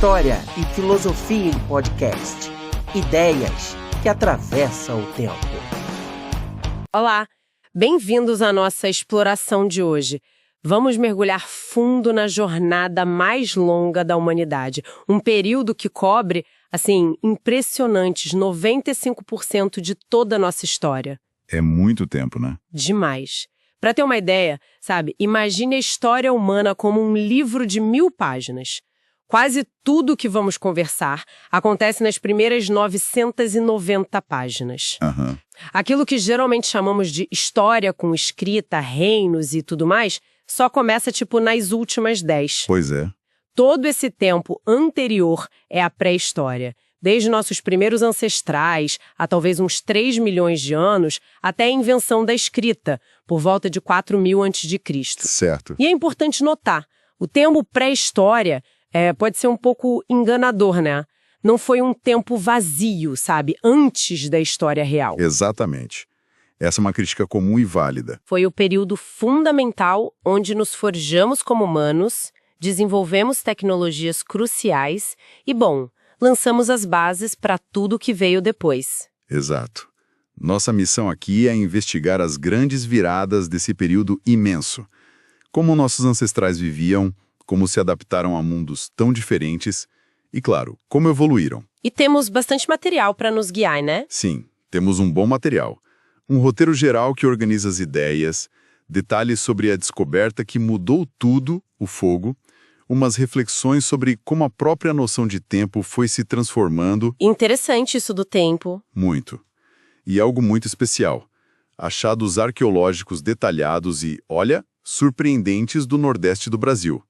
História e Filosofia em Podcast. Ideias que atravessam o tempo. Olá, bem-vindos à nossa exploração de hoje. Vamos mergulhar fundo na jornada mais longa da humanidade. Um período que cobre, impressionantes 95% de toda a nossa história. É muito tempo, né? Demais. Para ter uma ideia, imagine a história humana como um livro de 1000 páginas. Quase tudo que vamos conversar acontece nas primeiras 990 páginas. Aham. Aquilo que geralmente chamamos de história com escrita, reinos e tudo mais, só começa nas últimas 10. Pois é. Todo esse tempo anterior é a pré-história. Desde nossos primeiros ancestrais, há talvez uns 3 milhões de anos, até a invenção da escrita, por volta de 4000 a.C. Certo. E é importante notar, o termo pré-história pode ser um pouco enganador, né? Não foi um tempo vazio, antes da história real. Exatamente. Essa é uma crítica comum e válida. Foi o período fundamental onde nos forjamos como humanos, desenvolvemos tecnologias cruciais e, lançamos as bases para tudo que veio depois. Exato. Nossa missão aqui é investigar as grandes viradas desse período imenso. Como nossos ancestrais viviam, como se adaptaram a mundos tão diferentes e, claro, como evoluíram. E temos bastante material para nos guiar, né? Sim, temos um bom material. Um roteiro geral que organiza as ideias, detalhes sobre a descoberta que mudou tudo, o fogo, umas reflexões sobre como a própria noção de tempo foi se transformando. Interessante isso do tempo. Muito. E algo muito especial. Achados arqueológicos detalhados e, olha, surpreendentes do Nordeste do Brasil.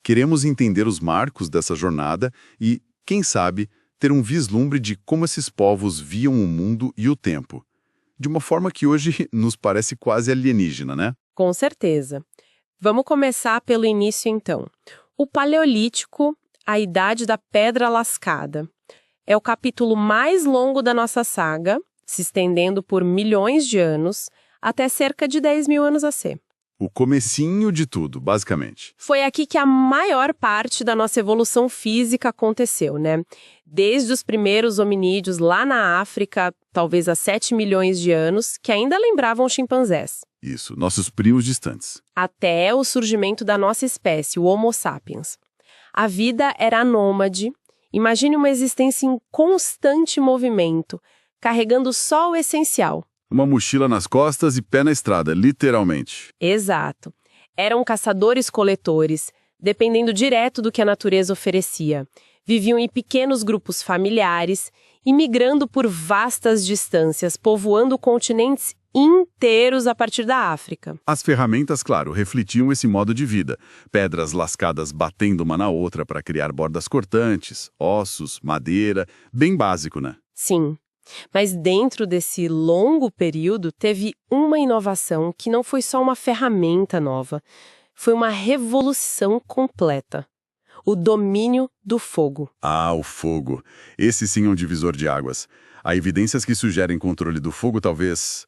Queremos entender os marcos dessa jornada e, quem sabe, ter um vislumbre de como esses povos viam o mundo e o tempo. De uma forma que hoje nos parece quase alienígena, né? Com certeza. Vamos começar pelo início, então. O Paleolítico, a Idade da Pedra Lascada. É o capítulo mais longo da nossa saga, se estendendo por milhões de anos, até cerca de 10.000 anos AC. O comecinho de tudo, basicamente. Foi aqui que a maior parte da nossa evolução física aconteceu, né? Desde os primeiros hominídeos lá na África, talvez há 7 milhões de anos, que ainda lembravam chimpanzés. Isso, nossos primos distantes. Até o surgimento da nossa espécie, o Homo sapiens. A vida era nômade. Imagine uma existência em constante movimento, carregando só o essencial. Uma mochila nas costas e pé na estrada, literalmente. Exato. Eram caçadores-coletores, dependendo direto do que a natureza oferecia. Viviam em pequenos grupos familiares, imigrando por vastas distâncias, povoando continentes inteiros a partir da África. As ferramentas, claro, refletiam esse modo de vida. Pedras lascadas batendo uma na outra para criar bordas cortantes, ossos, madeira, bem básico, né? Sim. Mas dentro desse longo período, teve uma inovação que não foi só uma ferramenta nova, foi uma revolução completa. O domínio do fogo. Ah, o fogo. Esse sim é um divisor de águas. Há evidências que sugerem controle do fogo talvez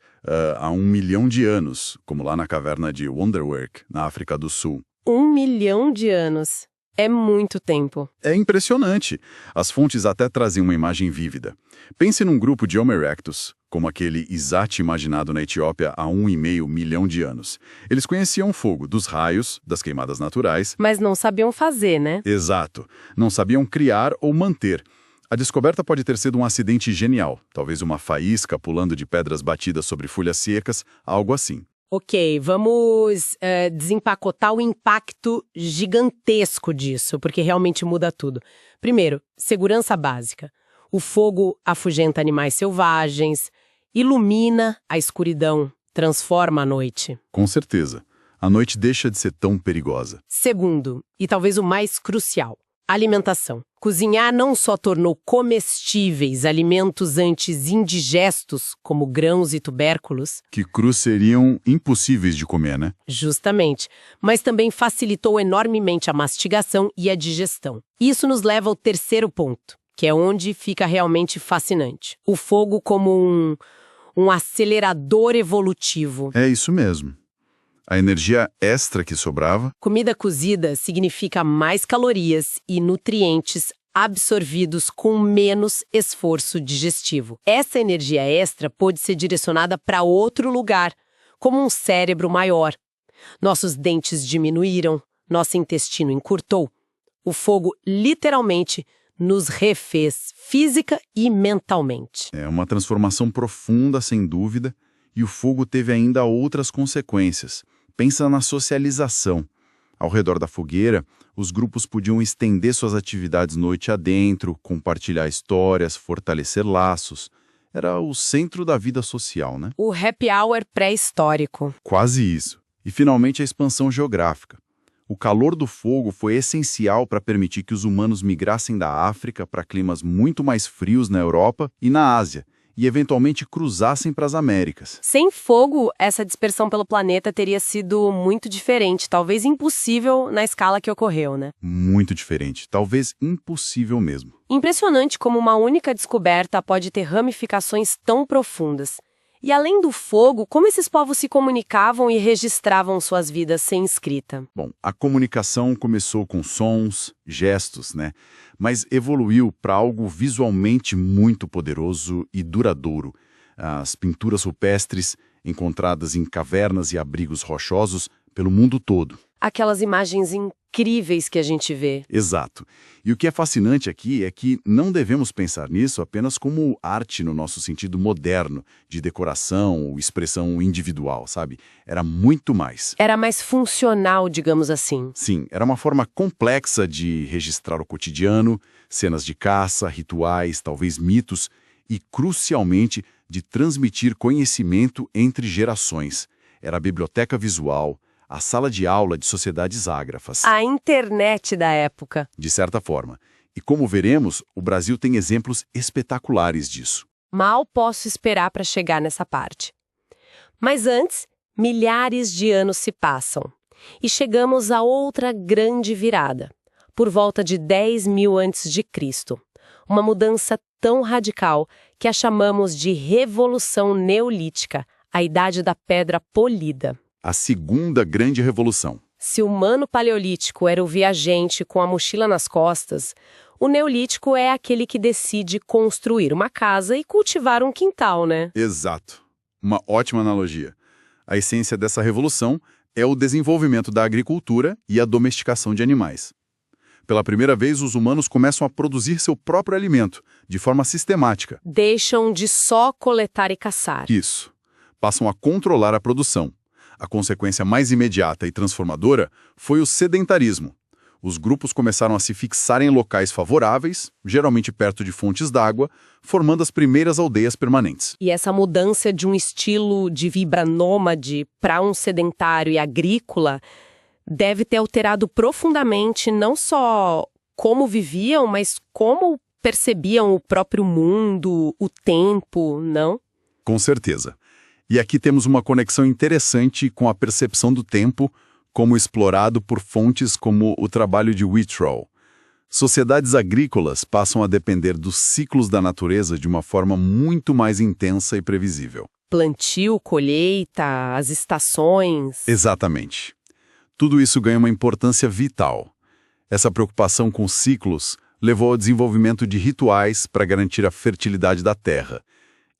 há 1 milhão de anos, como lá na caverna de Wonderwerk, na África do Sul. 1 milhão de anos. É muito tempo. É impressionante. As fontes até trazem uma imagem vívida. Pense num grupo de Homo erectus, como aquele Izati imaginado na Etiópia há 1,5 milhão de anos. Eles conheciam o fogo dos raios, das queimadas naturais. Mas não sabiam fazer, né? Exato. Não sabiam criar ou manter. A descoberta pode ter sido um acidente genial. Talvez uma faísca pulando de pedras batidas sobre folhas secas, algo assim. Ok, vamos desempacotar o impacto gigantesco disso, porque realmente muda tudo. Primeiro, segurança básica. O fogo afugenta animais selvagens, ilumina a escuridão, transforma a noite. Com certeza. A noite deixa de ser tão perigosa. Segundo, e talvez o mais crucial, alimentação. Cozinhar não só tornou comestíveis alimentos antes indigestos, como grãos e tubérculos. Que crus seriam impossíveis de comer, né? Justamente. Mas também facilitou enormemente a mastigação e a digestão. Isso nos leva ao terceiro ponto, que é onde fica realmente fascinante. O fogo como um acelerador evolutivo. É isso mesmo. A energia extra que sobrava? Comida cozida significa mais calorias e nutrientes absorvidos com menos esforço digestivo. Essa energia extra pôde ser direcionada para outro lugar, como um cérebro maior. Nossos dentes diminuíram, nosso intestino encurtou. O fogo literalmente nos refez física e mentalmente. É uma transformação profunda, sem dúvida, e o fogo teve ainda outras consequências. Pensa na socialização. Ao redor da fogueira, os grupos podiam estender suas atividades noite adentro, compartilhar histórias, fortalecer laços. Era o centro da vida social, né? O happy hour pré-histórico. Quase isso. E, finalmente, a expansão geográfica. O calor do fogo foi essencial para permitir que os humanos migrassem da África para climas muito mais frios na Europa e na Ásia, e eventualmente cruzassem para as Américas. Sem fogo, essa dispersão pelo planeta teria sido muito diferente, talvez impossível na escala que ocorreu, né? Muito diferente, talvez impossível mesmo. Impressionante como uma única descoberta pode ter ramificações tão profundas. E além do fogo, como esses povos se comunicavam e registravam suas vidas sem escrita? Bom, a comunicação começou com sons, gestos, né? Mas evoluiu para algo visualmente muito poderoso e duradouro. As pinturas rupestres, encontradas em cavernas e abrigos rochosos pelo mundo todo. Aquelas imagens incríveis que a gente vê. Exato. E o que é fascinante aqui é que não devemos pensar nisso apenas como arte no nosso sentido moderno, de decoração ou expressão individual, sabe? Era muito mais. Era mais funcional, digamos assim. Sim, era uma forma complexa de registrar o cotidiano, cenas de caça, rituais, talvez mitos, e, crucialmente, de transmitir conhecimento entre gerações. Era a biblioteca visual, a sala de aula de sociedades ágrafas. A internet da época. De certa forma. E como veremos, o Brasil tem exemplos espetaculares disso. Mal posso esperar para chegar nessa parte. Mas antes, milhares de anos se passam. E chegamos a outra grande virada. Por volta de 10.000 a.C. Uma mudança tão radical que a chamamos de Revolução Neolítica, a Idade da Pedra Polida. A segunda grande revolução. Se o humano paleolítico era o viajante com a mochila nas costas, o neolítico é aquele que decide construir uma casa e cultivar um quintal, né? Exato. Uma ótima analogia. A essência dessa revolução é o desenvolvimento da agricultura e a domesticação de animais. Pela primeira vez, os humanos começam a produzir seu próprio alimento, de forma sistemática. Deixam de só coletar e caçar. Isso. Passam a controlar a produção. A consequência mais imediata e transformadora foi o sedentarismo. Os grupos começaram a se fixar em locais favoráveis, geralmente perto de fontes d'água, formando as primeiras aldeias permanentes. E essa mudança de um estilo de vida nômade para um sedentário e agrícola deve ter alterado profundamente não só como viviam, mas como percebiam o próprio mundo, o tempo, não? Com certeza. E aqui temos uma conexão interessante com a percepção do tempo, como explorado por fontes como o trabalho de Whitrow. Sociedades agrícolas passam a depender dos ciclos da natureza de uma forma muito mais intensa e previsível. Plantio, colheita, as estações. Exatamente. Tudo isso ganha uma importância vital. Essa preocupação com ciclos levou ao desenvolvimento de rituais para garantir a fertilidade da terra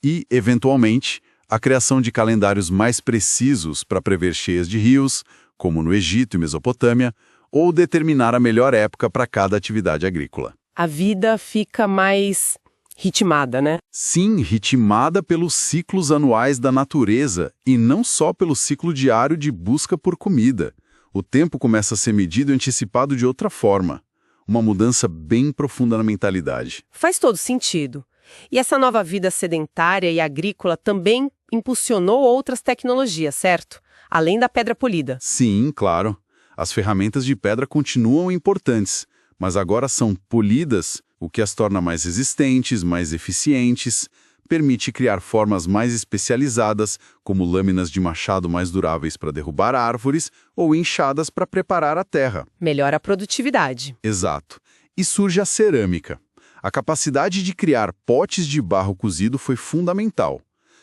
e, eventualmente, a criação de calendários mais precisos para prever cheias de rios, como no Egito e Mesopotâmia, ou determinar a melhor época para cada atividade agrícola. A vida fica mais ritmada, né? Sim, ritmada pelos ciclos anuais da natureza e não só pelo ciclo diário de busca por comida. O tempo começa a ser medido e antecipado de outra forma. Uma mudança bem profunda na mentalidade. Faz todo sentido. E essa nova vida sedentária e agrícola também impulsionou outras tecnologias, certo? Além da pedra polida. Sim, claro. As ferramentas de pedra continuam importantes, mas agora são polidas, o que as torna mais resistentes, mais eficientes, permite criar formas mais especializadas, como lâminas de machado mais duráveis para derrubar árvores ou enxadas para preparar a terra. Melhora a produtividade. Exato. E surge a cerâmica. A capacidade de criar potes de barro cozido foi fundamental.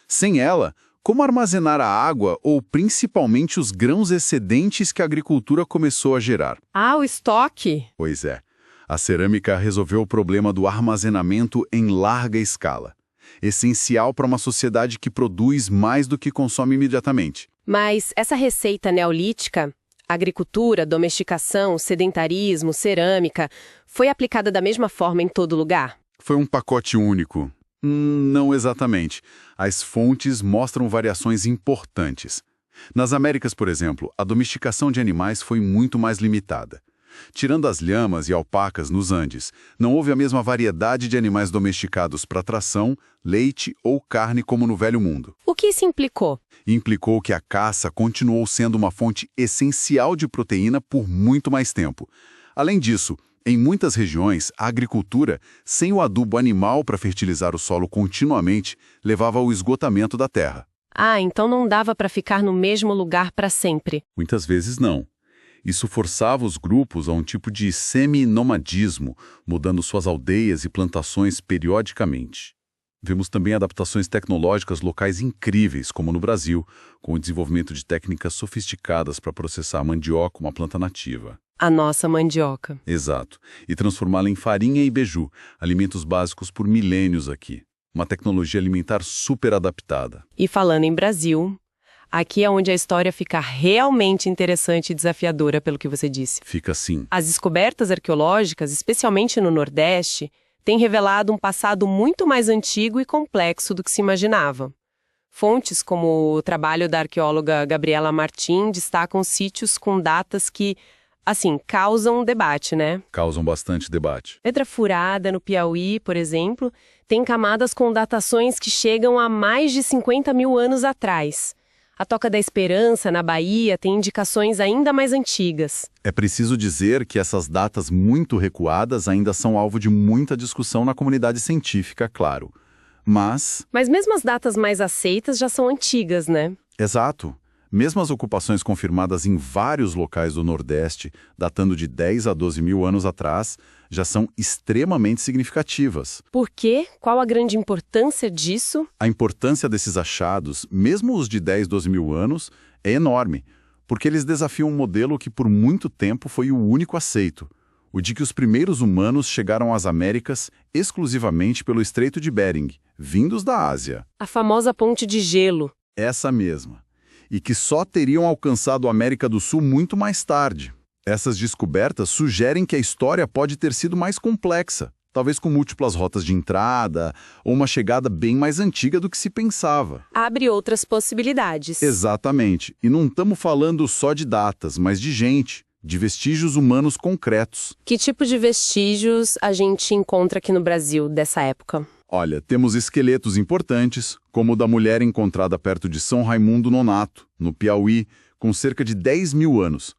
Sem ela, como armazenar a água ou principalmente os grãos excedentes que a agricultura começou a gerar. Ah, o estoque? Pois é, a cerâmica resolveu o problema do armazenamento em larga escala, essencial para uma sociedade que produz mais do que consome imediatamente. Mas essa receita neolítica, agricultura, domesticação, sedentarismo, cerâmica, foi aplicada da mesma forma em todo lugar? Foi um pacote único. Não exatamente. As fontes mostram variações importantes. Nas Américas, por exemplo, a domesticação de animais foi muito mais limitada. Tirando as lhamas e alpacas nos Andes, não houve a mesma variedade de animais domesticados para tração, leite ou carne como no Velho Mundo. O que isso implicou? Implicou que a caça continuou sendo uma fonte essencial de proteína por muito mais tempo. Além disso, em muitas regiões, a agricultura, sem o adubo animal para fertilizar o solo continuamente, levava ao esgotamento da terra. Ah, então não dava para ficar no mesmo lugar para sempre. Muitas vezes não. Isso forçava os grupos a um tipo de semi-nomadismo, mudando suas aldeias e plantações periodicamente. Vemos também adaptações tecnológicas locais incríveis, como no Brasil, com o desenvolvimento de técnicas sofisticadas para processar a mandioca, uma planta nativa. A nossa mandioca. Exato. E transformá-la em farinha e beiju, alimentos básicos por milênios aqui. Uma tecnologia alimentar super adaptada. E falando em Brasil, aqui é onde a história fica realmente interessante e desafiadora, pelo que você disse. Fica assim. As descobertas arqueológicas, especialmente no Nordeste, têm revelado um passado muito mais antigo e complexo do que se imaginava. Fontes como o trabalho da arqueóloga Gabriela Martim destacam sítios com datas que, assim, causam debate, né? Causam bastante debate. Pedra Furada, no Piauí, por exemplo, tem camadas com datações que chegam a mais de 50 mil anos atrás. A Toca da Esperança, na Bahia, tem indicações ainda mais antigas. É preciso dizer que essas datas muito recuadas ainda são alvo de muita discussão na comunidade científica, claro. Mas mesmo as datas mais aceitas já são antigas, né? Exato. Mesmo as ocupações confirmadas em vários locais do Nordeste, datando de 10 a 12 mil anos atrás, já são extremamente significativas. Por quê? Qual a grande importância disso? A importância desses achados, mesmo os de 10, 12 mil anos, é enorme, porque eles desafiam um modelo que por muito tempo foi o único aceito, o de que os primeiros humanos chegaram às Américas exclusivamente pelo Estreito de Bering, vindos da Ásia. A famosa Ponte de Gelo. Essa mesma. E que só teriam alcançado a América do Sul muito mais tarde. Essas descobertas sugerem que a história pode ter sido mais complexa, talvez com múltiplas rotas de entrada, ou uma chegada bem mais antiga do que se pensava. Abre outras possibilidades. Exatamente. E não estamos falando só de datas, mas de gente, de vestígios humanos concretos. Que tipo de vestígios a gente encontra aqui no Brasil dessa época? Olha, temos esqueletos importantes, como o da mulher encontrada perto de São Raimundo Nonato, no Piauí, com cerca de 10 mil anos.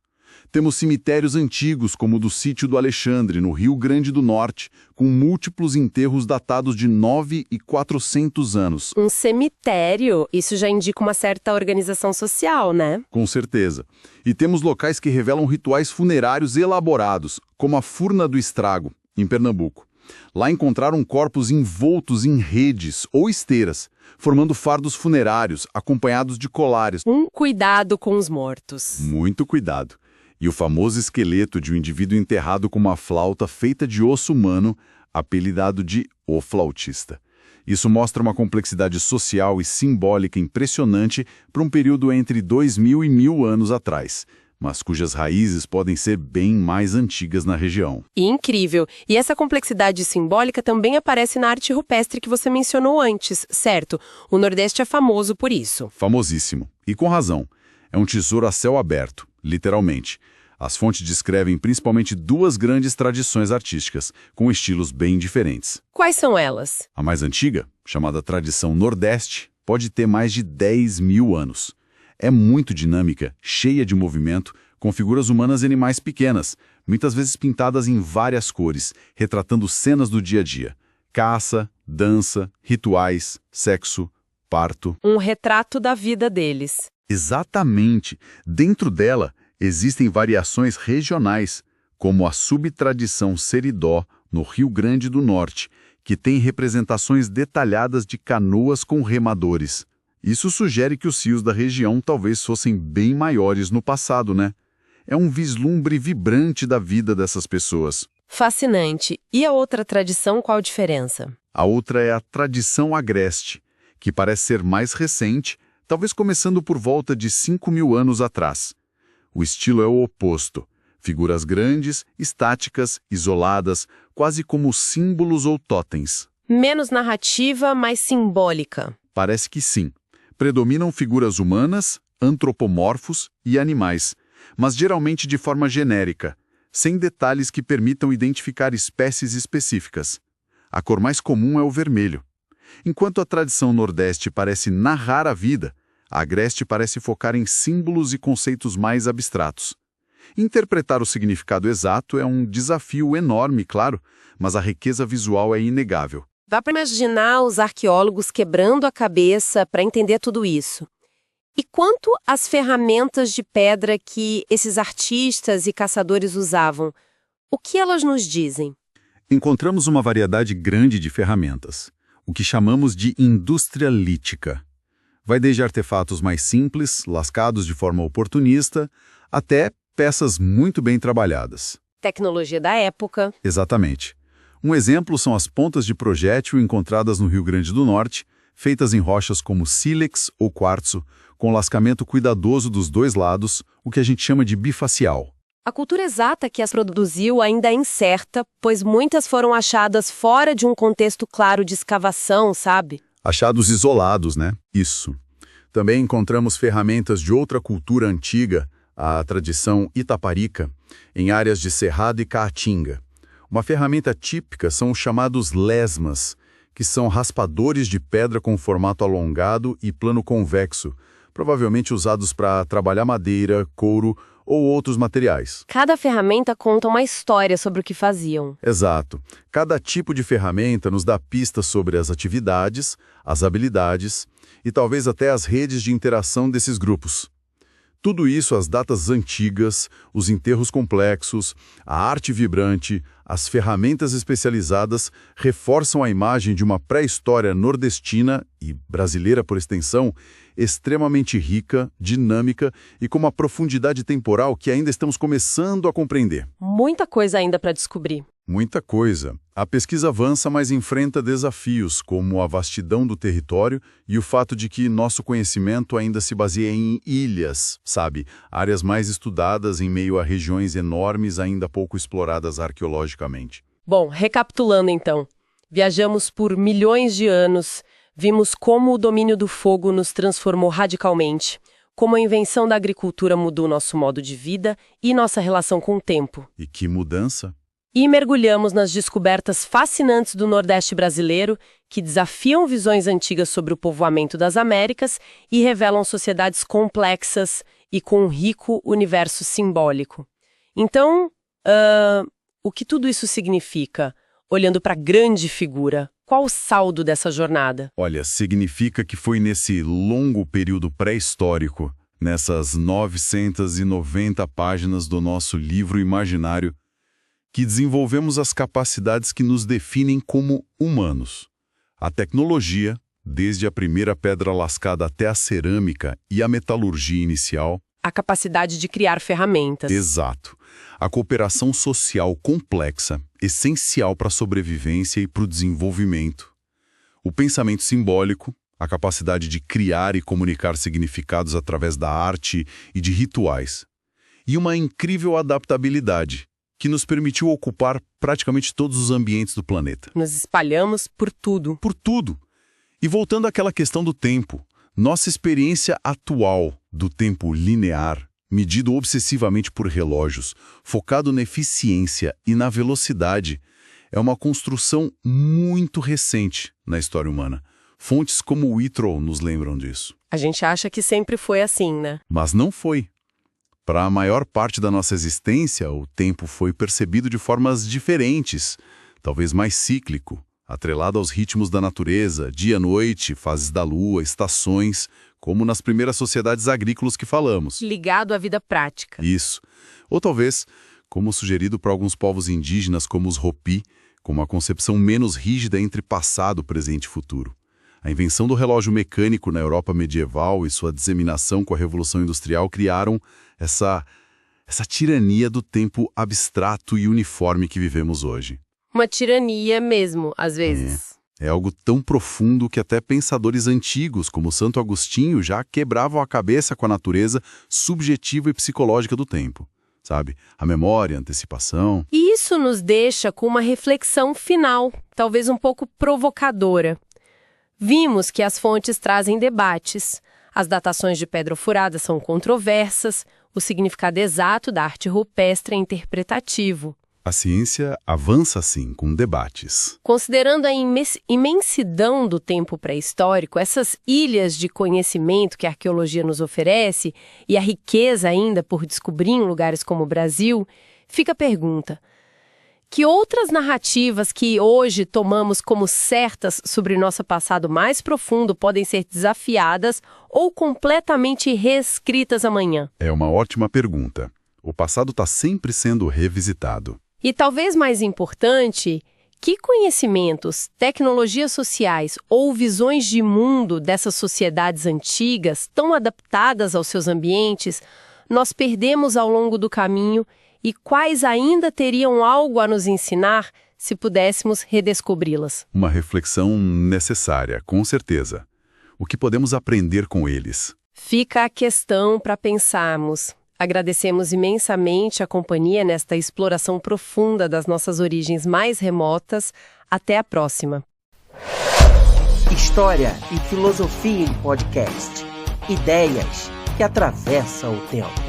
Temos cemitérios antigos, como o do Sítio do Alexandre, no Rio Grande do Norte, com múltiplos enterros datados de 9 e 400 anos. Um cemitério? Isso já indica uma certa organização social, né? Com certeza. E temos locais que revelam rituais funerários elaborados, como a Furna do Estrago, em Pernambuco. Lá encontraram corpos envoltos em redes ou esteiras, formando fardos funerários, acompanhados de colares. Cuidado com os mortos. Muito cuidado. E o famoso esqueleto de um indivíduo enterrado com uma flauta feita de osso humano, apelidado de O Flautista. Isso mostra uma complexidade social e simbólica impressionante para um período entre 2000 e 1000 anos atrás, mas cujas raízes podem ser bem mais antigas na região. Incrível! E essa complexidade simbólica também aparece na arte rupestre que você mencionou antes, certo? O Nordeste é famoso por isso. Famosíssimo. E com razão. É um tesouro a céu aberto, literalmente. As fontes descrevem principalmente duas grandes tradições artísticas, com estilos bem diferentes. Quais são elas? A mais antiga, chamada tradição Nordeste, pode ter mais de 10 mil anos. É muito dinâmica, cheia de movimento, com figuras humanas e animais pequenas, muitas vezes pintadas em várias cores, retratando cenas do dia a dia. Caça, dança, rituais, sexo, parto. Um retrato da vida deles. Exatamente. Dentro dela, existem variações regionais, como a subtradição Seridó, no Rio Grande do Norte, que tem representações detalhadas de canoas com remadores. Isso sugere que os rios da região talvez fossem bem maiores no passado, né? É um vislumbre vibrante da vida dessas pessoas. Fascinante. E a outra tradição, qual a diferença? A outra é a tradição agreste, que parece ser mais recente, talvez começando por volta de 5.000 anos atrás. O estilo é o oposto. Figuras grandes, estáticas, isoladas, quase como símbolos ou totens. Menos narrativa, mais simbólica. Parece que sim. Predominam figuras humanas, antropomorfos e animais, mas geralmente de forma genérica, sem detalhes que permitam identificar espécies específicas. A cor mais comum é o vermelho. Enquanto a tradição nordeste parece narrar a vida, a agreste parece focar em símbolos e conceitos mais abstratos. Interpretar o significado exato é um desafio enorme, claro, mas a riqueza visual é inegável. Dá para imaginar os arqueólogos quebrando a cabeça para entender tudo isso. E quanto às ferramentas de pedra que esses artistas e caçadores usavam, o que elas nos dizem? Encontramos uma variedade grande de ferramentas, o que chamamos de indústria lítica. Vai desde artefatos mais simples, lascados de forma oportunista, até peças muito bem trabalhadas. Tecnologia da época. Exatamente. Um exemplo são as pontas de projétil encontradas no Rio Grande do Norte, feitas em rochas como sílex ou quartzo, com lascamento cuidadoso dos dois lados, o que a gente chama de bifacial. A cultura exata que as produziu ainda é incerta, pois muitas foram achadas fora de um contexto claro de escavação, sabe? Achados isolados, né? Isso. Também encontramos ferramentas de outra cultura antiga, a tradição itaparica, em áreas de Cerrado e Caatinga. Uma ferramenta típica são os chamados lesmas, que são raspadores de pedra com formato alongado e plano convexo, provavelmente usados para trabalhar madeira, couro ou outros materiais. Cada ferramenta conta uma história sobre o que faziam. Exato. Cada tipo de ferramenta nos dá pistas sobre as atividades, as habilidades e talvez até as redes de interação desses grupos. Tudo isso, as datas antigas, os enterros complexos, a arte vibrante, as ferramentas especializadas reforçam a imagem de uma pré-história nordestina e brasileira por extensão, extremamente rica, dinâmica e com uma profundidade temporal que ainda estamos começando a compreender. Muita coisa ainda para descobrir. Muita coisa. A pesquisa avança, mas enfrenta desafios, como a vastidão do território e o fato de que nosso conhecimento ainda se baseia em ilhas, sabe? Áreas mais estudadas em meio a regiões enormes ainda pouco exploradas arqueologicamente. Bom, recapitulando então. Viajamos por milhões de anos, vimos como o domínio do fogo nos transformou radicalmente, como a invenção da agricultura mudou nosso modo de vida e nossa relação com o tempo. E que mudança! E mergulhamos nas descobertas fascinantes do Nordeste brasileiro, que desafiam visões antigas sobre o povoamento das Américas e revelam sociedades complexas e com um rico universo simbólico. Então, o que tudo isso significa? Olhando para a grande figura, qual o saldo dessa jornada? Olha, significa que foi nesse longo período pré-histórico, nessas 990 páginas do nosso livro imaginário, que desenvolvemos as capacidades que nos definem como humanos. A tecnologia, desde a primeira pedra lascada até a cerâmica e a metalurgia inicial. A capacidade de criar ferramentas. Exato. A cooperação social complexa, essencial para a sobrevivência e para o desenvolvimento. O pensamento simbólico, a capacidade de criar e comunicar significados através da arte e de rituais. E uma incrível adaptabilidade, que nos permitiu ocupar praticamente todos os ambientes do planeta. Nos espalhamos por tudo. Por tudo. E voltando àquela questão do tempo, nossa experiência atual do tempo linear, medido obsessivamente por relógios, focado na eficiência e na velocidade, é uma construção muito recente na história humana. Fontes como Whitlow nos lembram disso. A gente acha que sempre foi assim, né? Mas não foi. Para a maior parte da nossa existência, o tempo foi percebido de formas diferentes, talvez mais cíclico, atrelado aos ritmos da natureza, dia-noite, fases da lua, estações, como nas primeiras sociedades agrícolas que falamos. Ligado à vida prática. Isso. Ou talvez, como sugerido por alguns povos indígenas como os Hopi, com uma concepção menos rígida entre passado, presente e futuro. A invenção do relógio mecânico na Europa medieval e sua disseminação com a Revolução Industrial criaram essa tirania do tempo abstrato e uniforme que vivemos hoje. Uma tirania mesmo, às vezes. É algo tão profundo que até pensadores antigos, como Santo Agostinho, já quebravam a cabeça com a natureza subjetiva e psicológica do tempo. Sabe? A memória, a antecipação. E isso nos deixa com uma reflexão final, talvez um pouco provocadora. Vimos que as fontes trazem debates, as datações de pedra furada são controversas, o significado exato da arte rupestre é interpretativo. A ciência avança, sim, com debates. Considerando a imensidão do tempo pré-histórico, essas ilhas de conhecimento que a arqueologia nos oferece e a riqueza ainda por descobrir em lugares como o Brasil, fica a pergunta: que outras narrativas que hoje tomamos como certas sobre nosso passado mais profundo podem ser desafiadas ou completamente reescritas amanhã? É uma ótima pergunta. O passado está sempre sendo revisitado. E talvez mais importante, que conhecimentos, tecnologias sociais ou visões de mundo dessas sociedades antigas, tão adaptadas aos seus ambientes, nós perdemos ao longo do caminho e quais ainda teriam algo a nos ensinar se pudéssemos redescobri-las? Uma reflexão necessária, com certeza. O que podemos aprender com eles? Fica a questão para pensarmos. Agradecemos imensamente a companhia nesta exploração profunda das nossas origens mais remotas. Até a próxima. História e Filosofia em Podcast. Ideias que atravessam o tempo.